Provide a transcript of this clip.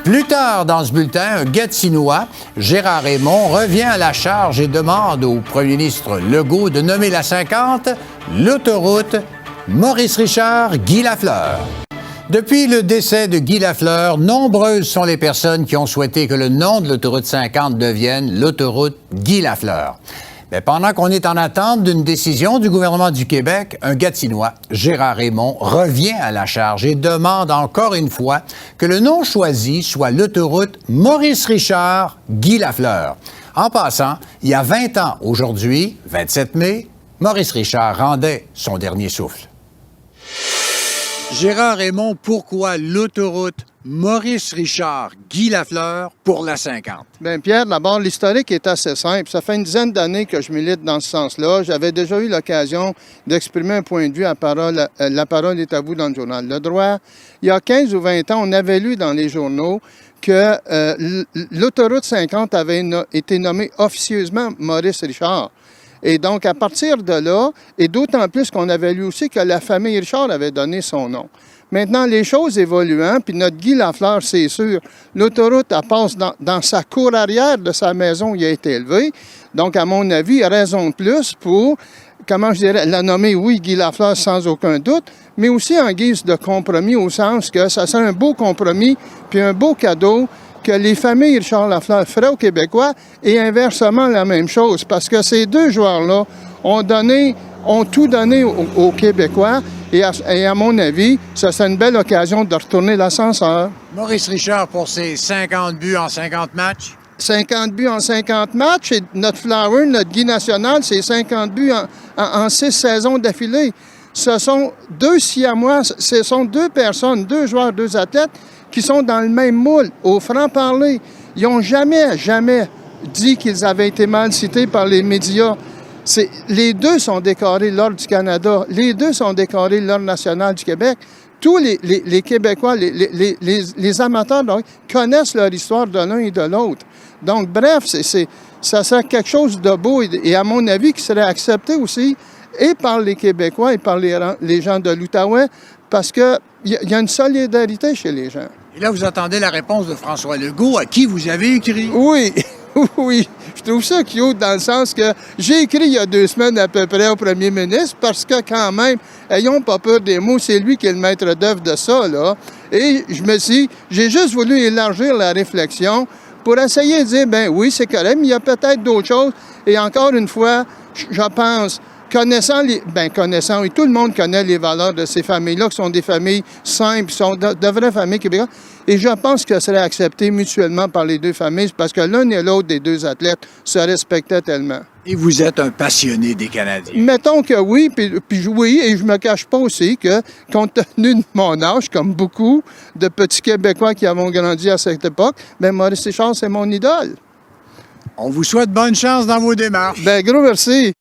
Plus tard dans ce bulletin, un Gatinois, Gérard Raymond, revient à la charge et demande au premier ministre Legault de nommer la 50 l'autoroute Maurice Richard-Guy Lafleur. Depuis le décès de Guy Lafleur, nombreuses sont les personnes qui ont souhaité que le nom de l'autoroute 50 devienne l'autoroute Guy Lafleur. Mais pendant qu'on est en attente d'une décision du gouvernement du Québec, un Gatinois, Gérard Raymond, revient à la charge et demande encore une fois que le nom choisi soit l'autoroute Maurice Richard-Guy Lafleur. En passant, il y a 20 ans aujourd'hui, 27 mai, Maurice Richard rendait son dernier souffle. Gérard Raymond, pourquoi l'autoroute Maurice Richard-Guy Lafleur pour la 50? Bien, Pierre, d'abord, l'historique est assez simple. Ça fait une dizaine d'années que je milite dans ce sens-là. J'avais déjà eu l'occasion d'exprimer un point de vue à parole. La parole est à vous dans le journal Le Droit. Il y a 15 ou 20 ans, on avait lu dans les journaux que l'autoroute 50 avait été nommée officieusement Maurice Richard. Et donc, à partir de là, et d'autant plus qu'on avait lu aussi que la famille Richard avait donné son nom. Maintenant, les choses évoluant, puis notre Guy Lafleur, c'est sûr, l'autoroute, elle passe dans sa cour arrière de sa maison où il a été élevé. Donc, à mon avis, raison de plus pour, comment je dirais, la nommer, oui, Guy Lafleur sans aucun doute, mais aussi en guise de compromis, au sens que ça serait un beau compromis, puis un beau cadeau que les familles Richard Lafleur feraient aux Québécois et inversement la même chose. Parce que ces deux joueurs-là ont tout donné aux Québécois et à mon avis, ça serait une belle occasion de retourner l'ascenseur. Maurice Richard pour ses 50 buts en 50 matchs. 50 buts en 50 matchs et notre Flower, notre Guy national, c'est 50 buts en 6 saisons d'affilée. Ce sont deux Siamois, ce sont deux personnes, deux joueurs, deux athlètes qui sont dans le même moule, au franc-parler. Ils n'ont jamais dit qu'ils avaient été mal cités par les médias. Les deux sont décorés l'Ordre du Canada. Les deux sont décorés l'Ordre national du Québec. Tous les Québécois, les amateurs donc, connaissent leur histoire de l'un et de l'autre. Donc, bref, ça serait quelque chose de beau et à mon avis, qui serait accepté aussi et par les Québécois et par les gens de l'Outaouais, parce qu'il y a une solidarité chez les gens. Et là, vous attendez la réponse de François Legault, à qui vous avez écrit. Oui, oui. Je trouve ça cute dans le sens que j'ai écrit il y a 2 semaines à peu près au premier ministre parce que quand même, ayons pas peur des mots, c'est lui qui est le maître d'œuvre de ça, là. Et j'ai juste voulu élargir la réflexion pour essayer de dire, ben oui, c'est correct, mais il y a peut-être d'autres choses. Et encore une fois, je pense, connaissant, et tout le monde connaît les valeurs de ces familles-là, qui sont des familles simples, qui sont de vraies familles québécoises. Et je pense que ça serait accepté mutuellement par les deux familles, parce que l'un et l'autre des deux athlètes se respectaient tellement. Et vous êtes un passionné des Canadiens. Mettons que oui, puis oui, et je me cache pas aussi que, compte tenu de mon âge, comme beaucoup de petits Québécois qui avons grandi à cette époque, bien, Maurice Richard, c'est mon idole. On vous souhaite bonne chance dans vos démarches. Bien, gros merci.